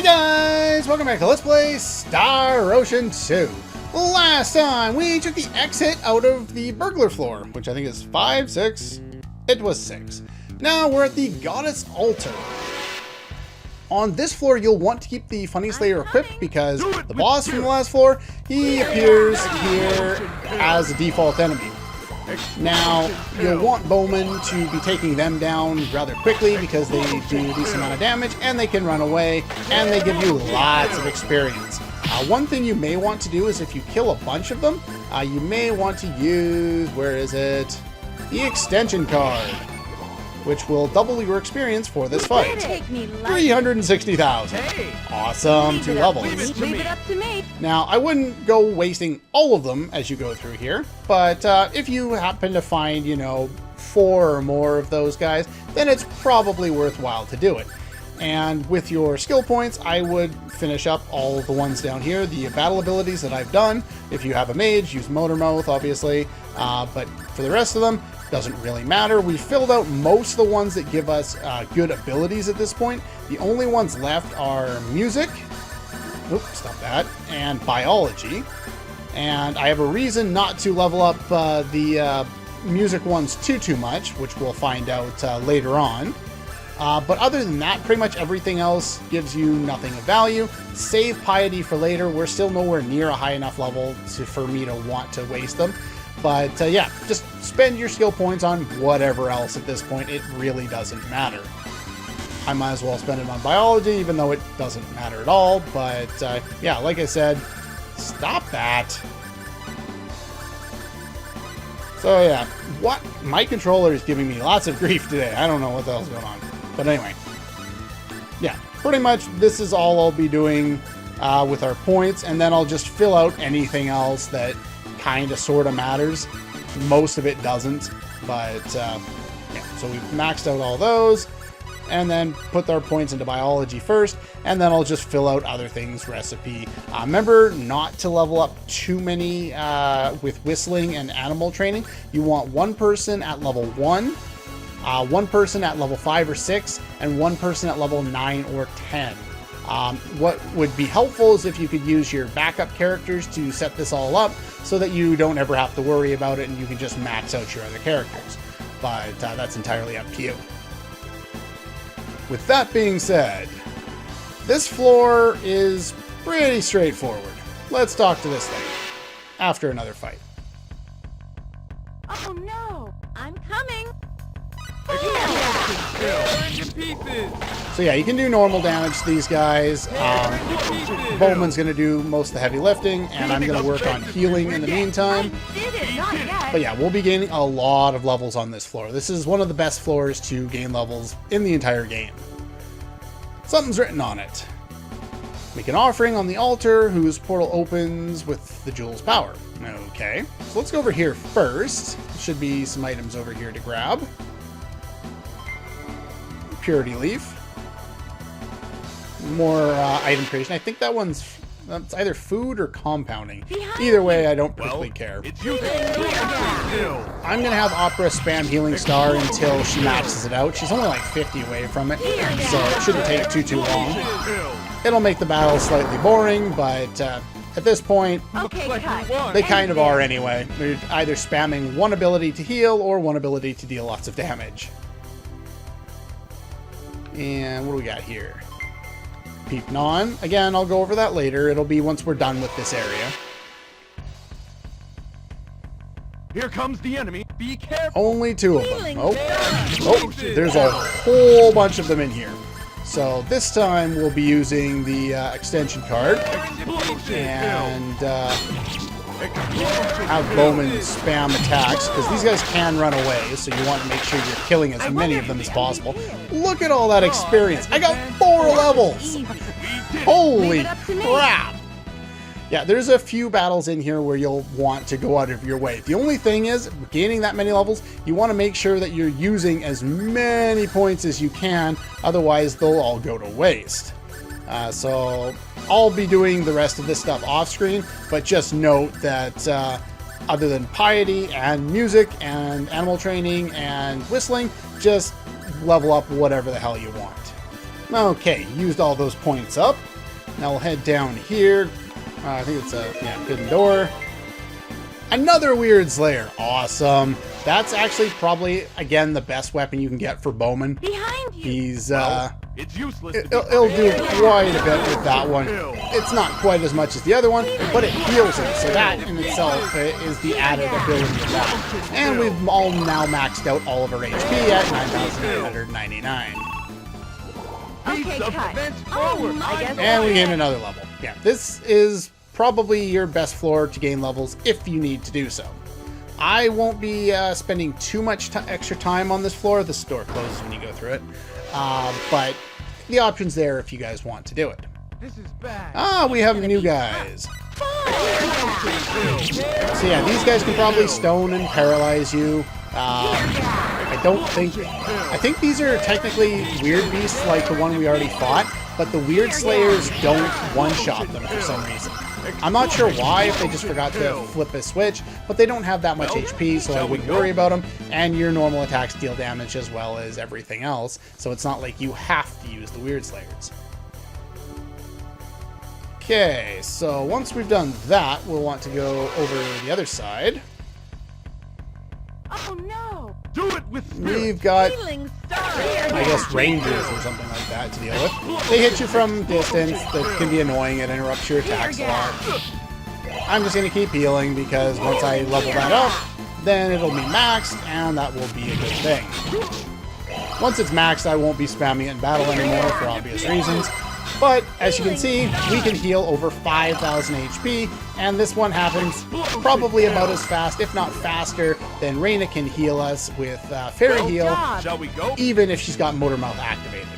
Hey guys! Welcome back to Let's Play Star Ocean 2. Last time, we took the exit out of the burglar floor, which I think is 5, 6. It was 6. Now we're at the Goddess Altar. On this floor, you'll want to keep the Funny Slayer equipped because the boss from the last floor, he appears here as a default enemy. Now, you'll want Bowman to be taking them down rather quickly because they do a decent amount of damage and they can run away and they give you lots of experience. One thing you may want to do is if you kill a bunch of them, you may want to use, where is it? The extension card, which will double your experience for this fight. 360,000. Awesome, 2 levels. Leave it up to me. Now, I wouldn't go wasting all of them as you go through here, but if you happen to find, 4 or more of those guys, then it's probably worthwhile to do it. And with your skill points, I would finish up all of the ones down here, the battle abilities that I've done. If you have a mage, use Motor Mouth, obviously, but for the rest of them, doesn't really matter. We filled out most of the ones that give us good abilities at this point. The only ones left are music, oops, stop that, and biology. And I have a reason not to level up the music ones too much, which we'll find out later on. But other than that, pretty much everything else gives you nothing of value. Save Piety for later. We're still nowhere near a high enough level for me to want to waste them. But yeah, just spend your skill points on whatever else at this point. It really doesn't matter. I might as well spend it on biology, even though it doesn't matter at all. But yeah, like I said, stop that. So yeah, what? My controller is giving me lots of grief today. I don't know what the hell's going on. But anyway, yeah, pretty much this is all I'll be doing with our points. And then I'll just fill out anything else that kind of sort of matters. Most of it doesn't, but yeah, so we've maxed out all those and then put our points into biology first, and then I'll just fill out other things, recipe. Remember not to level up too many with whistling and animal training. You want 1 person at level 1, 1 person at level 5 or 6, and 1 person at level 9 or 10. What would be helpful is if you could use your backup characters to set this all up so that you don't ever have to worry about it and you can just max out your other characters. But that's entirely up to you. With that being said, this floor is pretty straightforward. Let's talk to this thing after another fight. Oh no, I'm coming. So yeah, you can do normal damage to these guys. Bowman's going to do most of the heavy lifting, and I'm going to work on healing in the meantime. But yeah, we'll be gaining a lot of levels on this floor. This is one of the best floors to gain levels in the entire game. Something's written on it. Make an offering on the altar whose portal opens with the jewel's power. Okay, so let's go over here first. Should be some items over here to grab. Purity leaf. More item creation. I think that one's it's either food or compounding. Either way, I don't particularly care. I'm gonna have Opera spam Healing Star until she maxes it out. She's only like 50 away from it, so it shouldn't take too long. It'll make the battle slightly boring, but at this point, they kind of are anyway. They're either spamming 1 ability to heal or 1 ability to deal lots of damage. And what do we got here? Peep Non. Again, I'll go over that later. It'll be once we're done with this area. Here comes the enemy. Be careful. Only 2 of them. Oh, there's a whole bunch of them in here. So this time we'll be using the extension card and have Bowman spam attacks, because these guys can run away, so you want to make sure you're killing as many of them as possible. Look at all that experience. I got 4 levels. Holy crap. Yeah, there's a few battles in here where you'll want to go out of your way. The only thing is, gaining that many levels, you want to make sure that you're using as many points as you can, otherwise they'll all go to waste. So I'll be doing the rest of this stuff off screen, but just note that other than piety and music and animal training and whistling, just level up whatever the hell you want. Okay, used all those points up. Now we'll head down here. I think it's a hidden door. Another Weird Slayer. Awesome. That's actually probably, again, the best weapon you can get for Bowman. Behind you. He's, It's useless. it'll do quite a bit with that one. It's not quite as much as the other one, but it heals him, so that in itself is the added ability of that. And we've all now maxed out all of our HP at 9,899. Okay, cut. I guess And we gain another level. Yeah, this is probably your best floor to gain levels if you need to do so. I won't be spending too much extra time on this floor. This door closes when you go through it. But the option's there if you guys want to do it. This is bad. Ah, we have new guys. So yeah, these guys can probably stone and paralyze you. I think these are technically weird beasts like the one we already fought, but the Weird Slayers don't one-shot them for some reason. I'm not sure why, if they just forgot to flip a switch, but they don't have that much HP, so I wouldn't worry about them, and your normal attacks deal damage as well as everything else, so it's not like you have to use the Weird Slayers. Okay, so once we've done that, we'll want to go over the other side. Oh no. Do it with spirit. We've got, Healing star. I guess, rangers or something like that to deal with. They hit you from distance. That can be annoying. It interrupts your attacks a lot. I'm just going to keep healing because once I level that up, then it'll be maxed, and that will be a good thing. Once it's maxed, I won't be spamming it in battle anymore for obvious reasons. But, as you can see, we can heal over 5,000 HP, and this one happens probably about as fast, if not faster, than Reina can heal us with Fairy Heal, Shall we go? even if she's got Motor Mouth activated.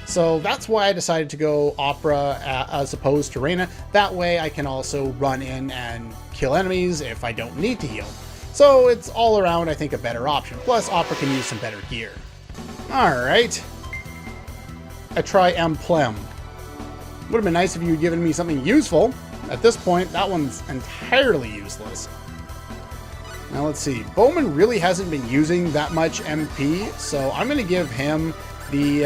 So that's why I decided to go Opera as opposed to Reina. That way I can also run in and kill enemies if I don't need to heal. So it's all around, I think, a better option. Plus, Opera can use some better gear. Alright. A Tri-Emblem. Would have been nice if you had given me something useful. At this point, that one's entirely useless. Now let's see. Bowman really hasn't been using that much MP, so I'm going to give him the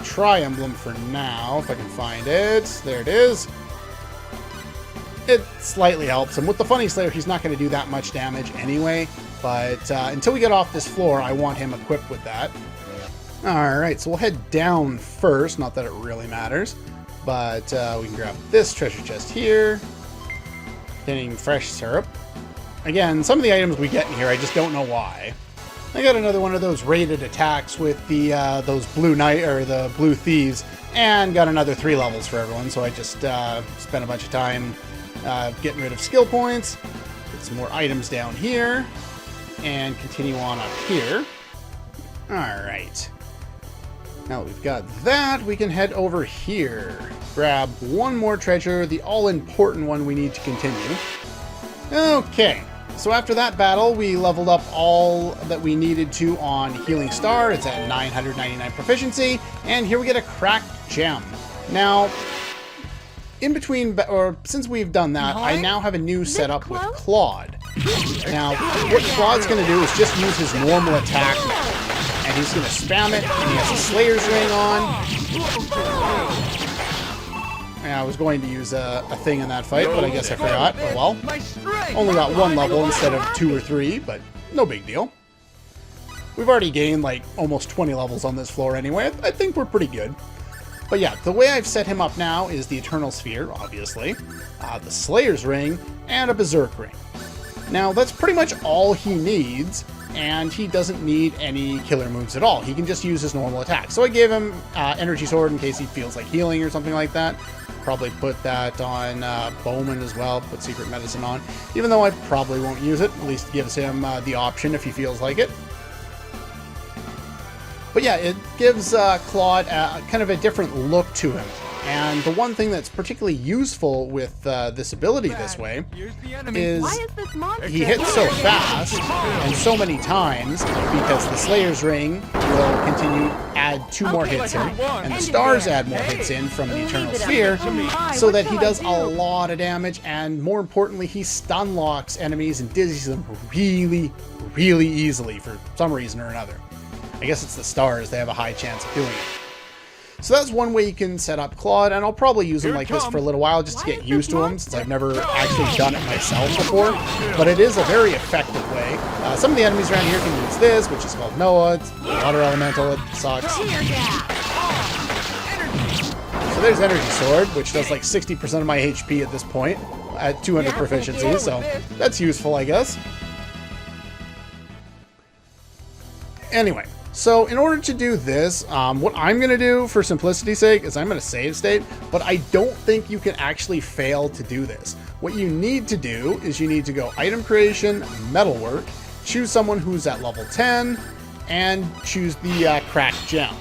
Tri-Emblem for now, if I can find it. There it is. It slightly helps him. With the Funny Slayer, he's not going to do that much damage anyway, but until we get off this floor, I want him equipped with that. Alright, so we'll head down first, not that it really matters, but we can grab this treasure chest here, getting fresh syrup. Again, some of the items we get in here, I just don't know why. I got another one of those rated attacks with the those blue knight or the blue thieves, and got another 3 levels for everyone, so I just spent a bunch of time getting rid of skill points, get some more items down here, and continue on up here. Alright. Now that we've got that, we can head over here. Grab one more treasure, the all-important one we need to continue. Okay, so after that battle, we leveled up all that we needed to on Healing Star. It's at 999 proficiency, and here we get a cracked gem. Now, in between, or since we've done that, I now have a new setup with Claude. Now, what Claude's going to do is just use his normal attack method. And he's going to spam it, and he has a Slayer's Ring on. And I was going to use a thing in that fight, but I guess I forgot. Oh well. Only got 1 level instead of 2 or 3, but no big deal. We've already gained like almost 20 levels on this floor anyway. I think we're pretty good. But yeah, the way I've set him up now is the Eternal Sphere, obviously, the Slayer's Ring, and a Berserk Ring. Now, that's pretty much all he needs, and he doesn't need any killer moves at all. He can just use his normal attack. So I gave him Energy Sword in case he feels like healing or something like that. Probably put that on Bowman as well, put Secret Medicine on, even though I probably won't use it. At least it gives him the option if he feels like it. But yeah, it gives Claude kind of a different look to him. And the one thing that's particularly useful with this ability this way is he hits so fast and so many times because the Slayer's Ring will continue to add 2 more hits in, and the stars add more hits in from the Eternal Sphere, so that he does a lot of damage, and more importantly, he stun locks enemies and dizzies them really, really easily for some reason or another. I guess it's the stars. They have a high chance of doing it. So that's one way you can set up Claude, and I'll probably use him like this for a little while just to get used to him, since I've never actually done it myself before. But it is a very effective way. Some of the enemies around here can use this, which is called Noah. It's a water elemental. It sucks. So there's Energy Sword, which does like 60% of my HP at this point at 200 proficiency, so that's useful, I guess. Anyway, so in order to do this, what I'm going to do for simplicity's sake is I'm going to save state, but I don't think you can actually fail to do this. What you need to do is you need to go Item Creation, Metalwork, choose someone who's at level 10, and choose the Cracked Gem.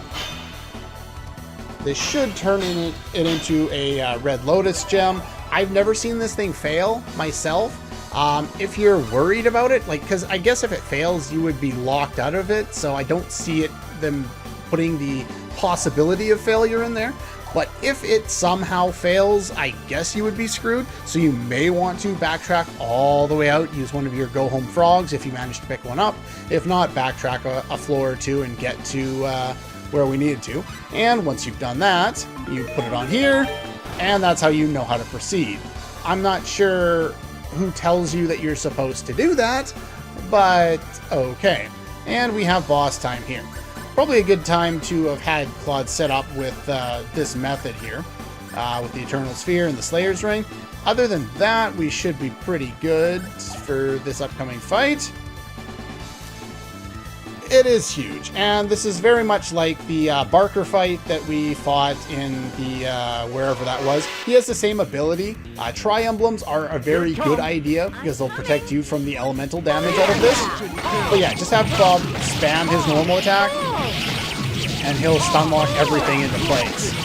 This should turn it into a Red Lotus gem. I've never seen this thing fail myself. If you're worried about it, like, because I guess if it fails, you would be locked out of it. So I don't see them putting the possibility of failure in there. But if it somehow fails, I guess you would be screwed. So you may want to backtrack all the way out, use one of your Go Home Frogs if you manage to pick one up. If not, backtrack a floor or two and get to where we needed to. And once you've done that, you put it on here, and that's how you know how to proceed. I'm not sure who tells you that you're supposed to do that, but okay. And we have boss time here. Probably a good time to have had Claude set up with this method here, with the Eternal Sphere and the Slayer's Ring. Other than that, we should be pretty good for this upcoming fight. It is huge, and this is very much like the Barker fight that we fought in the wherever that was. He has the same ability. Tri-emblems are a very good idea because they'll protect you from the elemental damage out of this. But yeah, just have Bob spam his normal attack, and he'll stun lock everything into place.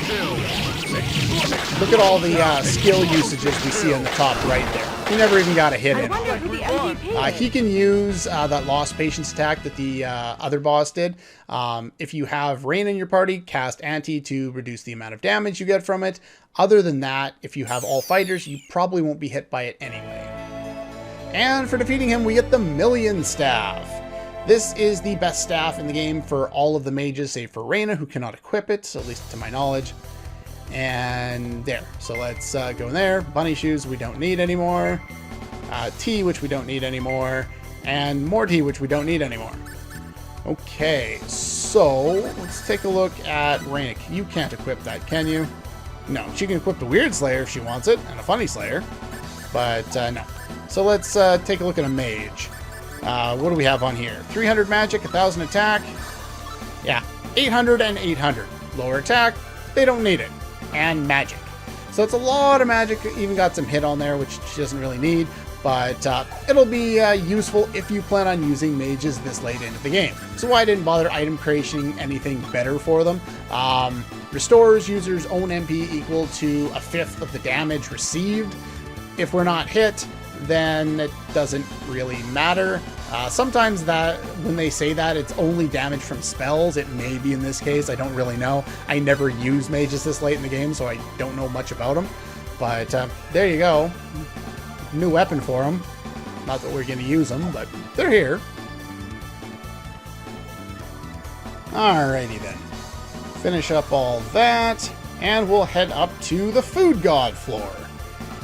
Look at all the skill usages we see on the top right there. He never even got a hit in. He can use that Lost Patience attack that the other boss did. If you have Rain in your party, cast Anti to reduce the amount of damage you get from it. Other than that, if you have all fighters, you probably won't be hit by it anyway. And for defeating him, we get the Million Staff. This is the best staff in the game for all of the mages, save for Reyna, who cannot equip it, at least to my knowledge. And there. So let's go in there. Bunny shoes we don't need anymore. Tea, which we don't need anymore. And more tea, which we don't need anymore. Okay, so let's take a look at Reyna. You can't equip that, can you? No, she can equip the Weird Slayer if she wants it, and a Funny Slayer. But no. So let's take a look at a mage. What do we have on here? 300 magic, 1000 attack. Yeah, 800 and 800. Lower attack, they don't need it. And magic. So it's a lot of magic. Even got some hit on there, which she doesn't really need. But it'll be useful if you plan on using mages this late into the game. So why I didn't bother item creating anything better for them. Restores users' own MP equal to 1/5 of the damage received. If we're not hit, then it doesn't really matter. Sometimes that when they say that it's only damage from spells, it may be in this case. I don't really know. I never use mages this late in the game, so I don't know much about them. But there you go. New weapon for them. Not that we're going to use them, but they're here. Alrighty then. Finish up all that, and we'll head up to the Food God floor.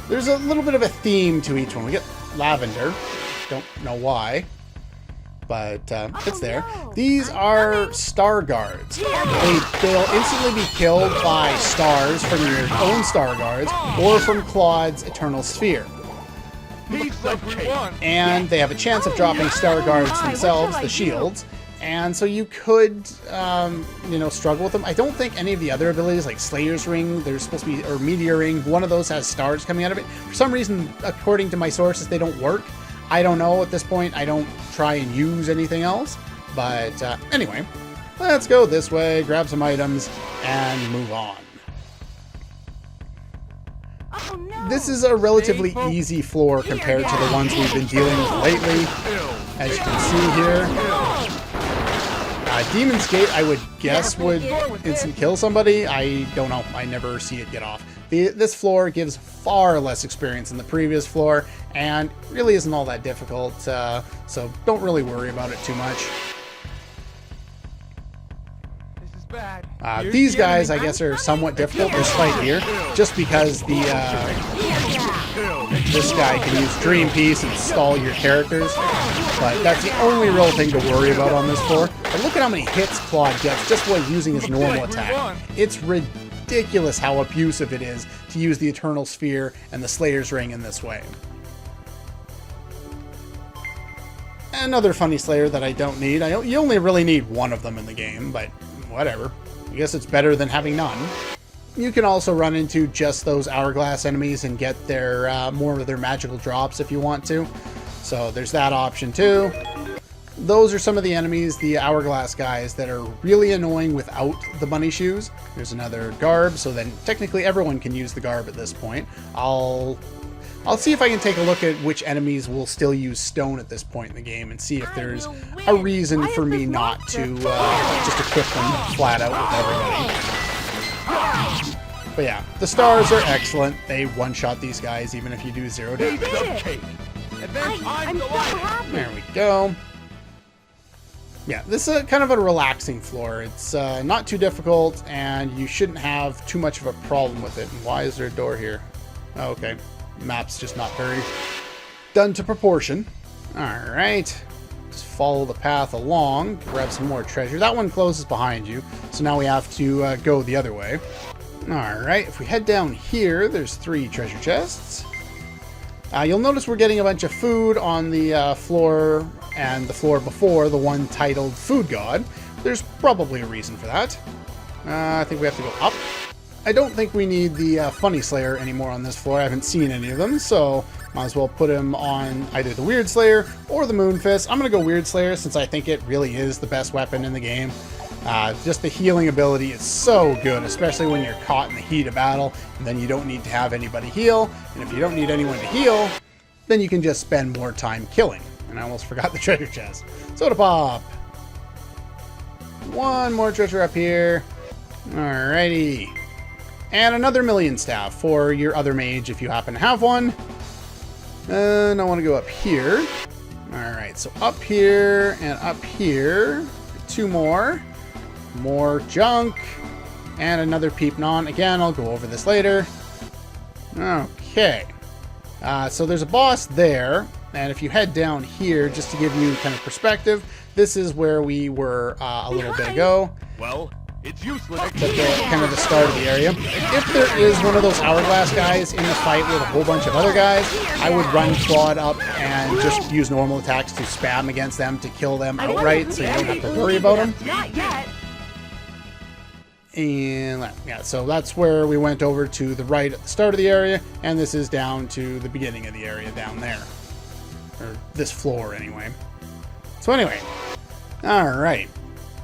There's a little bit of a theme to each one. We get lavender. Don't know why, but it's there. These are Star Guards. They'll instantly be killed by stars from your own Star Guards or from Claude's Eternal Sphere. And they have a chance of dropping Star Guards themselves, the shields. And so you could, struggle with them. I don't think any of the other abilities, like Slayer's Ring, there's supposed to be, or Meteor Ring, one of those has stars coming out of it. For some reason, according to my sources, they don't work. I don't know at this point. I don't try and use anything else. But anyway, let's go this way, grab some items, and move on. Oh, no. This is a relatively easy floor compared to the ones we've been dealing with lately, as you can see here. Demon's Gate, I would guess, would instant kill somebody. I don't know. I never see it get off. This floor gives far less experience than the previous floor, and really isn't all that difficult, so don't really worry about it too much. These guys, I guess, are somewhat difficult this fight here, just because the this guy can use Dream Piece and stall your characters, but that's the only real thing to worry about on this floor. But look at how many hits Claude gets just while using his normal attack. It's ridiculous how abusive it is to use the Eternal Sphere and the Slayer's Ring in this way. Another funny Slayer that I don't need. You only really need one of them in the game, but whatever. I guess it's better than having none. You can also run into just those Hourglass enemies and get their more of their magical drops if you want to. So there's that option too. Those are some of the enemies, the Hourglass guys, that are really annoying without the bunny shoes. There's another Garb, so then technically everyone can use the Garb at this point. I'll see if I can take a look at which enemies will still use stone at this point in the game and see if there's a reason for me not to just equip them flat out with everybody. But yeah, the stars are excellent. They one-shot these guys even if you do 0 damage. I'm so happy. There we go. Yeah, this is kind of a relaxing floor. It's not too difficult, and you shouldn't have too much of a problem with it. And why is there a door here? Oh, okay. Map's just not very done to proportion. Alright. Just follow the path along. Grab some more treasure. That one closes behind you, so now we have to go the other way. Alright, if we head down here, there's 3 treasure chests. You'll notice we're getting a bunch of food on the floor and the floor before, the one titled Food God. There's probably a reason for that. I think we have to go up. I don't think we need the Funny Slayer anymore on this floor. I haven't seen any of them, so might as well put him on either the Weird Slayer or the Moon Fist. I'm going to go Weird Slayer since I think it really is the best weapon in the game. Just the healing ability is so good, especially when you're caught in the heat of battle, and then you don't need to have anybody heal. And if you don't need anyone to heal, then you can just spend more time killing. And I almost forgot the treasure chest. Soda Pop! One more treasure up here. Alrighty. And another Million Staff for your other mage if you happen to have one. And I want to go up here. Alright, so up here and up here. 2 more. More junk. And another Peepnon. Again, I'll go over this later. Okay. So there's a boss there. And if you head down here, just to give you kind of perspective, this is where we were a little bit ago. Well, it's useless. At kind of the start of the area. If there is one of those Hourglass guys in the fight with a whole bunch of other guys, I would run Claude up and just use normal attacks to spam against them to kill them outright, so you don't have to worry about them. Not yet. And yeah, so that's where we went over to the right at the start of the area, and this is down to the beginning of the area down there. Or this floor, anyway. So anyway, alright.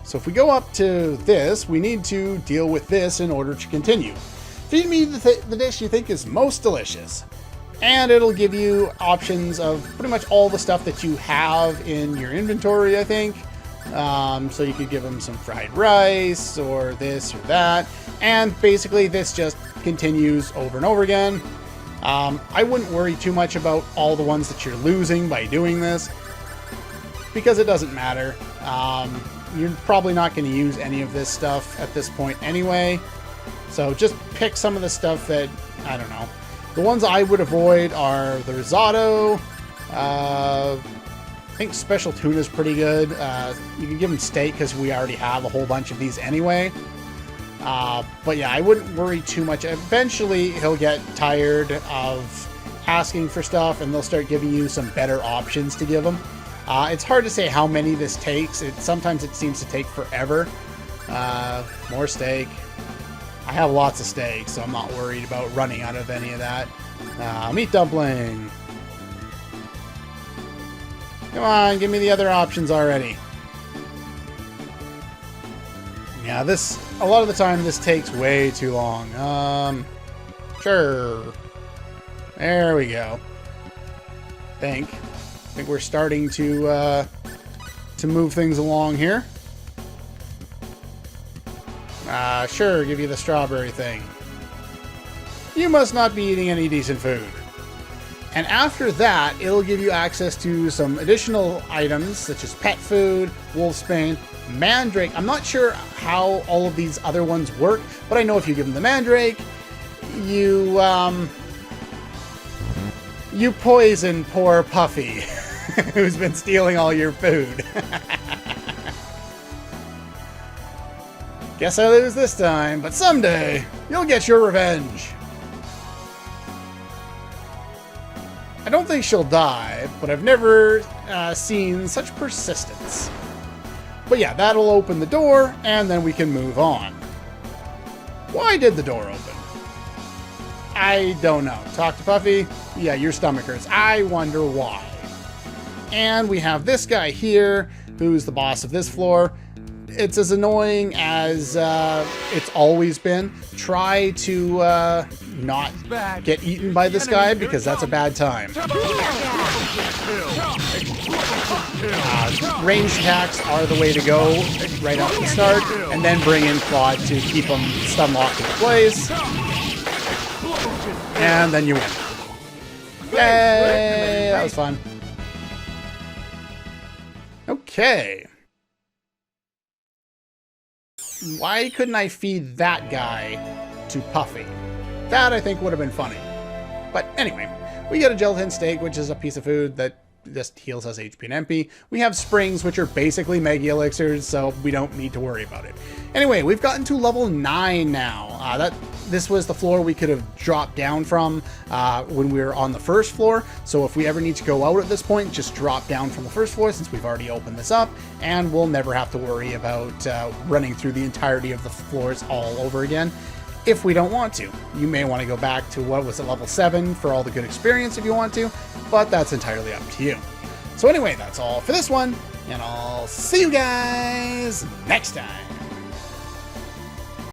So if we go up to this, we need to deal with this in order to continue. Feed me the dish you think is most delicious. And it'll give you options of pretty much all the stuff that you have in your inventory, I think. So you could give them some fried rice, or this or that. And basically this just continues over and over again. I wouldn't worry too much about all the ones that you're losing by doing this, because it doesn't matter. You're probably not going to use any of this stuff at this point anyway. So just pick some of the stuff that, I don't know. The ones I would avoid are the risotto. I think special tuna is pretty good. You can give him steak because we already have a whole bunch of these anyway. But yeah, I wouldn't worry too much. Eventually, he'll get tired of asking for stuff, and they'll start giving you some better options to give him. It's hard to say how many this takes. Sometimes it seems to take forever. More steak. I have lots of steak, so I'm not worried about running out of any of that. Meat dumpling. Come on, give me the other options already. Yeah, a lot of the time this takes way too long. Sure. There we go. I think we're starting to move things along here. Sure, give you the strawberry thing. You must not be eating any decent food. And after that, it'll give you access to some additional items such as pet food, wolfsbane, mandrake. I'm not sure how all of these other ones work, but I know if you give them the mandrake, you poison poor Puffy, who's been stealing all your food. Guess I lose this time, but someday you'll get your revenge. I don't think she'll die, but I've never seen such persistence. But yeah, that'll open the door, and then we can move on. Why did the door open? I don't know. Talk to Puffy? Yeah, your stomach hurts. I wonder why. And we have this guy here, who's the boss of this floor. It's as annoying as it's always been. Try to not get eaten by this guy, because that's a bad time. Ranged attacks are the way to go right off the start, and then bring in Claude to keep them stun locked in place. And then you win. Yay! That was fun. Okay. Why couldn't I feed that guy to Puffy? That, I think, would have been funny. But anyway, we get a gelatin steak, which is a piece of food that just heals us HP and MP. We have springs, which are basically Mega Elixirs, so we don't need to worry about it. Anyway, we've gotten to level 9 now. This was the floor we could have dropped down from when we were on the first floor. So if we ever need to go out at this point, just drop down from the first floor, since we've already opened this up, and we'll never have to worry about running through the entirety of the floors all over again. If we don't want to. You may want to go back to, what was it, level 7 for all the good experience if you want to, but that's entirely up to you. So anyway, that's all for this one, and I'll see you guys next time.